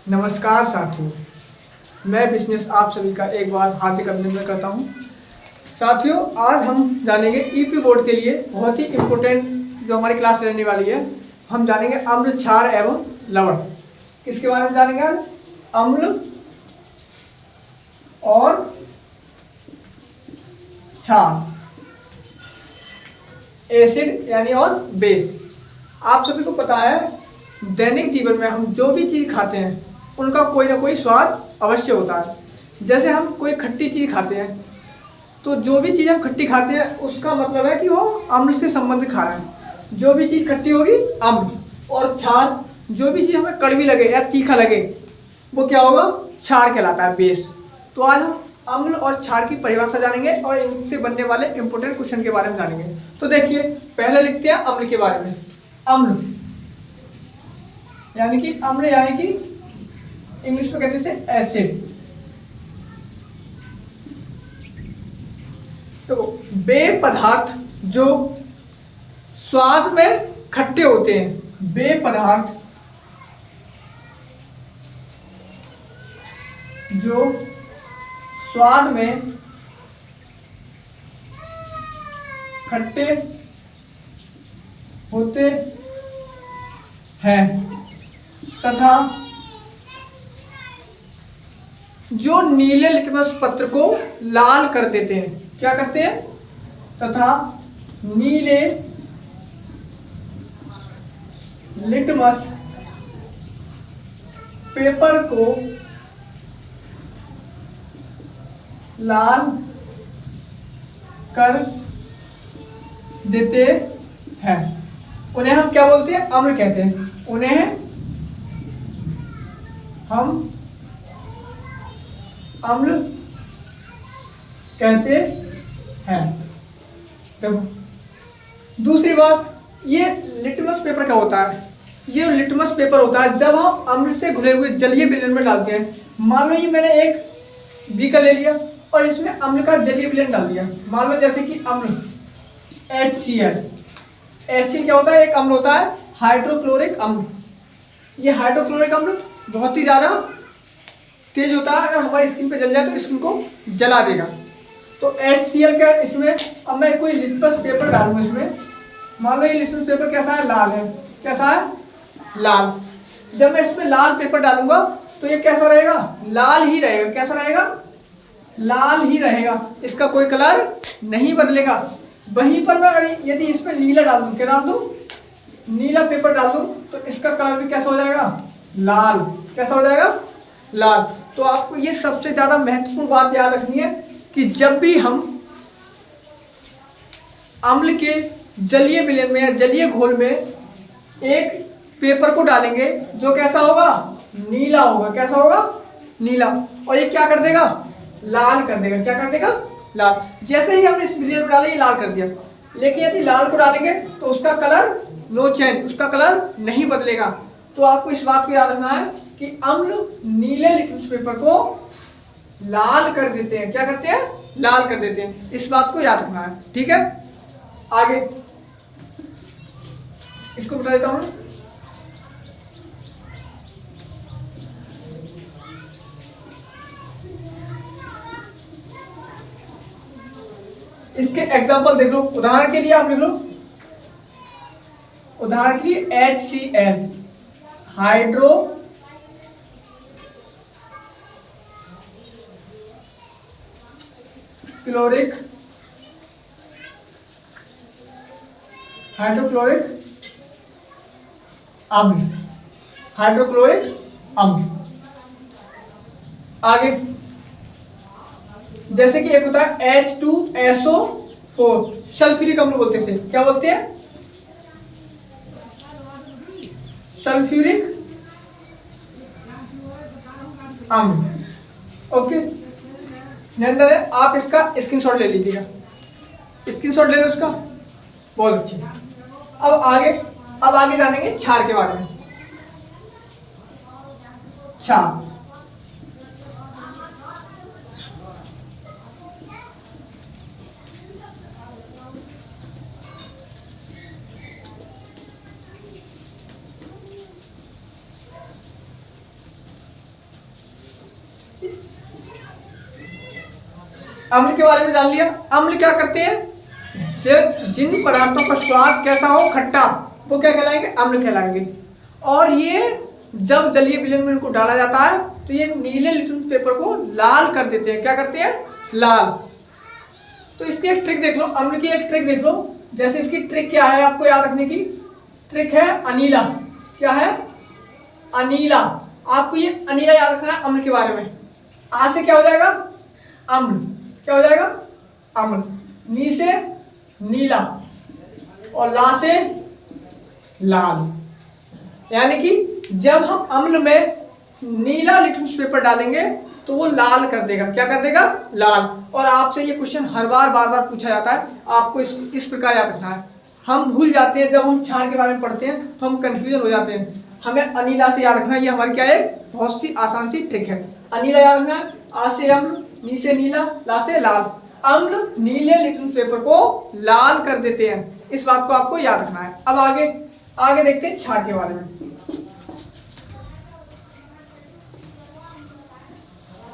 नमस्कार साथियों, मैं बिजनेस आप सभी का एक बार हार्दिक अभिनंदन करता हूं। साथियों, आज हम जानेंगे ईपी बोर्ड के लिए बहुत ही इम्पोर्टेंट जो हमारी क्लास रहने वाली है। हम जानेंगे अम्ल, क्षार एवं लवण। किसके बारे में जानेंगे आज? अम्ल और क्षार, एसिड यानी और बेस। आप सभी को पता है, दैनिक जीवन में हम जो भी चीज़ खाते हैं उनका कोई ना कोई स्वाद अवश्य होता है। जैसे हम कोई खट्टी चीज़ खाते हैं तो जो भी चीज़ हम खट्टी खाते हैं उसका मतलब है कि वो अम्ल से संबंधित खा रहे हैं। जो भी चीज़ खट्टी होगी अम्ल, और क्षार जो भी चीज़ हमें कड़वी लगे या तीखा लगे वो क्या होगा? क्षार कहलाता है, बेस। तो आज हम अम्ल और क्षार की परिभाषा जानेंगे और इनसे बनने वाले इंपॉर्टेंट क्वेश्चन के बारे में जानेंगे। तो देखिए, पहले लिखते हैं अम्ल के बारे में। अम्ल यानी कि इंग्लिश में कहते हैं एसिड। तो वे पदार्थ जो स्वाद में खट्टे होते हैं, वे पदार्थ जो स्वाद में खट्टे होते हैं तथा जो नीले लिटमस पत्र को लाल कर देते हैं। क्या करते हैं? तथा नीले लिटमस पेपर को लाल कर देते हैं, उन्हें हम क्या बोलते हैं? अम्ल कहते हैं। उन्हें हम अम्ल कहते हैं। तो दूसरी बात, ये लिटमस पेपर क्या होता है? ये लिटमस पेपर होता है जब हम अम्ल से घुले हुए जलीय विलयन में डालते हैं। मान लो ये मैंने एक बीकर ले लिया और इसमें अम्ल का जलीय विलयन डाल दिया। मान लो जैसे कि अम्ल HCl। HCl क्या होता है? एक अम्ल होता है, हाइड्रोक्लोरिक अम्ल। ये हाइड्रोक्लोरिक अम्ल बहुत ही ज़्यादा तेज होता है, अगर हमारी स्किन पे जल जाए तो स्किन को जला देगा। तो HCl का इसमें, अब मैं कोई लिटमस पेपर डालूंगा इसमें। मान लो ये लिटमस पेपर कैसा है? लाल है। कैसा है? लाल। जब मैं इसमें लाल पेपर डालूंगा तो ये कैसा रहेगा? लाल ही रहेगा। कैसा रहेगा? लाल ही रहेगा। इसका कोई कलर नहीं बदलेगा। वहीं पर मैं यदि इसमें नीला डाल दूं, क्या डाल दूं? नीला पेपर डाल दूं तो इसका कलर भी कैसा हो जाएगा? लाल। कैसा हो जाएगा? लाल। तो आपको ये सबसे ज्यादा महत्वपूर्ण बात याद रखनी है कि जब भी हम अम्ल के जलीय विलयन में या जलीय घोल में एक पेपर को डालेंगे जो कैसा होगा? नीला होगा। कैसा होगा? नीला। और ये क्या कर देगा? लाल कर देगा। क्या कर देगा? लाल। जैसे ही हमने इस विलयन में डाले, ये लाल कर दिया। लेकिन यदि लाल को डालेंगे तो उसका कलर नो चेंज, उसका कलर नहीं बदलेगा। तो आपको इस बात को याद रखना है कि अम्ल नीले लिटमस पेपर को लाल कर देते हैं। क्या करते हैं? लाल कर देते हैं। इस बात को याद रखना है, ठीक है? आगे इसको बता देता हूं। इसके एग्जांपल देख लो। उदाहरण के लिए आप लिख लो, उदाहरण के लिए HCl, हाइड्रो क्लोरिक अम्ल। हाइड्रोक्लोरिक अम्ल। आगे जैसे कि एक होता है H2SO4, सल्फ्यूरिक अम्ल बोलते हैं। क्या बोलते हैं? सल्फ्यूरिक अम्ल। ओके, नंबर है, आप इसका स्क्रीनशॉट ले लीजिएगा। स्क्रीनशॉट ले लो इसका, बहुत अच्छी। अब आगे जानेंगे क्षार के बारे में। क्षार अम्ल के बारे में जान लिया। अम्ल क्या करते हैं, जिन पदार्थों का स्वाद कैसा हो, खट्टा, वो क्या कहलाएंगे, अम्ल कहलाएंगे। और ये जब जलीय विलयन में इनको डाला जाता है तो ये नीले लिटमस पेपर को लाल कर देते हैं। क्या करते हैं, लाल। तो इसकी एक ट्रिक देख लो, अम्ल की एक ट्रिक देख लो। जैसे इसकी ट्रिक क्या है, आपको याद रखने की ट्रिक है अनीला। क्या है, अनीला। आपको ये अनीला याद रखना है अम्ल के बारे में। आ से क्या हो जाएगा, अम्ल। क्या हो जाएगा, अम्ल। नी से नीला और ला से लाल। यानी कि जब हम अम्ल में नीला लिटमस पेपर डालेंगे तो वो लाल कर देगा। क्या कर देगा, लाल। और आपसे ये क्वेश्चन हर बार बार बार पूछा जाता है, आपको इस प्रकार याद रखना है। हम भूल जाते हैं, जब हम क्षार के बारे में पढ़ते हैं तो हम कंफ्यूजन हो जाते हैं। हमें अनीला से याद रखना है, ये हमारी क्या है, बहुत सी आसान सी ट्रिक है। अनीला याद रखना है, आ से अम्ल, नी से नीला, ला से लाल। अम्ल नीले लिटमस पेपर को लाल कर देते हैं, इस बात को आपको याद रखना है। अब आगे देखते हैं क्षार के बारे में।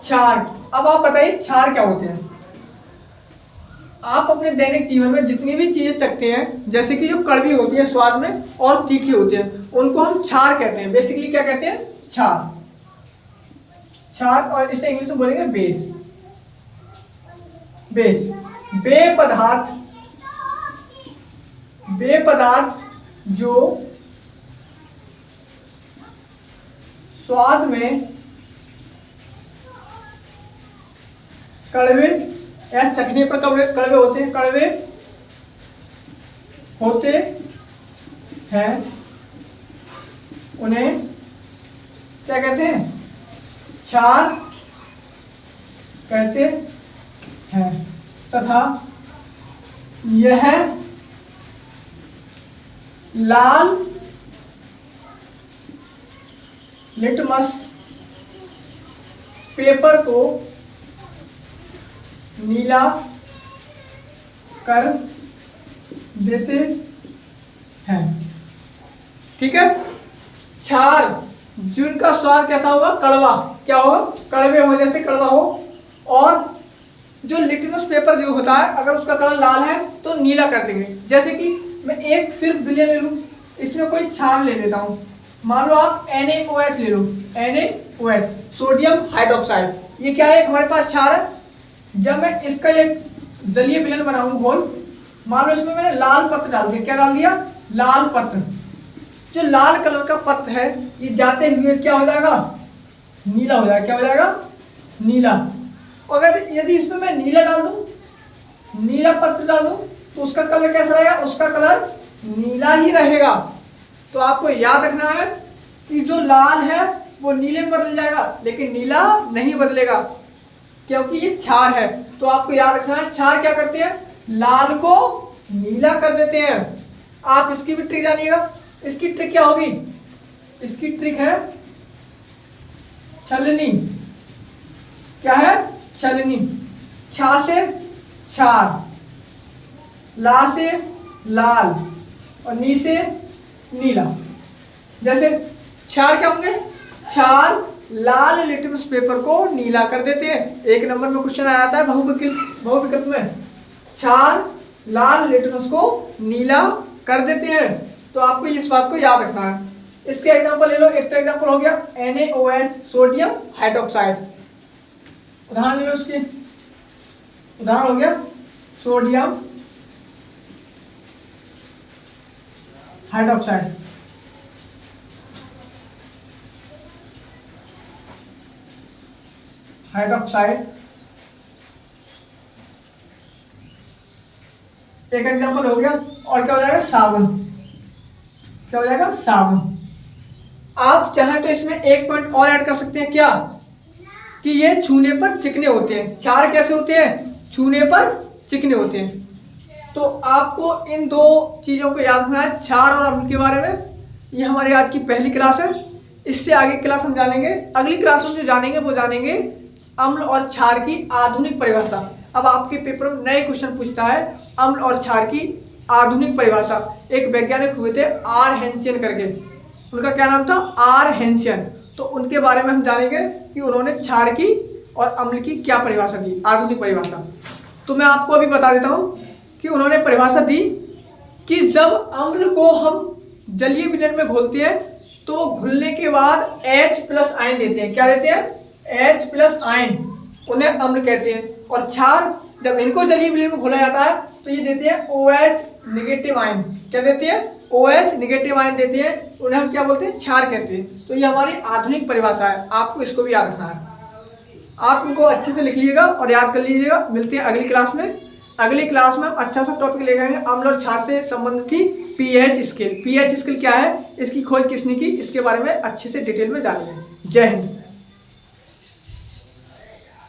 क्षार, अब आप बताइए क्षार क्या होते हैं। आप अपने दैनिक जीवन में जितनी भी चीजें चखते हैं, जैसे कि जो कड़वी होती है स्वाद में और तीखी होती है, उनको हम क्षार कहते हैं। बेसिकली क्या कहते हैं, क्षार। क्षार, और इसे इंग्लिश में बोलेंगे बेस। बेस, बे पदार्थ जो स्वाद में कड़वे या चखने पर कड़वे होते हैं, उन्हें क्या कहते हैं, क्षार कहते हैं। तथा यह लाल लिटमस पेपर को नीला कर देते हैं। ठीक है। क्षार जिनका स्वाद कैसा होगा, कड़वा। क्या होगा, कड़वे हो, जैसे कड़वा हो। और जो लिटमस पेपर जो होता है, अगर उसका कलर लाल है तो नीला कर देंगे। जैसे कि मैं एक फिर विलयन ले लूँ, इसमें कोई क्षार ले लेता हूँ। मान लो आप NaOH ले लो, NaOH, सोडियम हाइड्रोक्साइड। ये क्या है, हमारे पास क्षार है। जब मैं इसका एक जलीय विलयन बनाऊं घोल, मान लो इसमें मैंने लाल पत्र डाल दिया। क्या डाल दिया, लाल पत्र। जो लाल कलर का पत्र है, ये जाते हुए क्या हो जाएगा, नीला हो जाएगा। क्या हो जाएगा, नीला। अगर यदि इसमें मैं नीला डाल दूं, नीला पत्र डाल दूं, तो उसका कलर कैसा रहेगा, उसका कलर नीला ही रहेगा। तो आपको याद रखना है कि जो लाल है वो नीले में बदल जाएगा, लेकिन नीला नहीं बदलेगा, क्योंकि ये क्षार है। तो आपको याद रखना है, क्षार क्या करते हैं, लाल को नीला कर देते हैं। आप इसकी भी ट्रिक जानिएगा। इसकी ट्रिक क्या होगी, इसकी ट्रिक है छलनी। क्या है, छलनी। छा से क्षार, ला से लाल और नी से नीला। जैसे क्षार क्या होंगे, क्षार लाल लिटमस पेपर को नीला कर देते हैं। एक नंबर में क्वेश्चन आया था बहुविकल्प में, क्षार लाल लिटमस को नीला कर देते हैं। तो आपको इस बात को याद रखना है। इसके एग्जांपल ले लो। एक तो एग्जांपल हो गया NaOH, सोडियम हाइड्रोक्साइड। उदाहरण ले लो, उसके उदाहरण हो गया सोडियम हाइड्रोक्साइड। एक एग्जांपल हो गया। और क्या हो जाएगा, साबुन। क्या हो जाएगा, साबुन। आप चाहें तो इसमें एक पॉइंट और ऐड कर सकते हैं। क्या, कि ये छूने पर चिकने होते हैं। क्षार कैसे होते हैं, छूने पर चिकने होते हैं। तो आपको इन दो चीज़ों को याद रखना है, क्षार और अम्ल के बारे में। ये हमारी आज की पहली क्लास है। इससे आगे क्लास हम जानेंगे, अगली क्लास में जो जानेंगे वो जानेंगे अम्ल और क्षार की आधुनिक परिभाषा। अब आपके पेपर में नए क्वेश्चन पूछता है अम्ल और क्षार की आधुनिक परिभाषा। एक वैज्ञानिक हुए थे आर हेंसियन करके, उनका क्या नाम था, आर हेंसियन। तो उनके बारे में हम जानेंगे कि उन्होंने क्षार की और अम्ल की क्या परिभाषा दी, आधुनिक परिभाषा। तो मैं आपको अभी बता देता हूँ कि उन्होंने परिभाषा दी कि जब अम्ल को हम जलीय विलयन में घोलते हैं तो घुलने के बाद H+ आयन देते हैं। क्या देते हैं? H+ आयन, उन्हें अम्ल कहते हैं। और क्षार, जब इनको जलीय विलयन में घोला जाता है तो ये देते हैं OH- आयन। क्या देते हैं? OH- आयन देते हैं, उन्हें हम क्या बोलते हैं? क्षार कहते हैं। तो ये हमारी आधुनिक परिभाषा है, आपको इसको भी याद रखना है। आप इनको अच्छे से लिख लीजिएगा और याद कर लीजिएगा। मिलते हैं अगली क्लास में। अगली क्लास में हम अच्छा सा टॉपिक लेकर आएंगे, अम्ल और क्षार से संबंधित थी पीएच स्केल। पीएच स्केल क्या है, इसकी खोज किसने की, इसके बारे में अच्छे से डिटेल में जानेंगे। जय हिंद।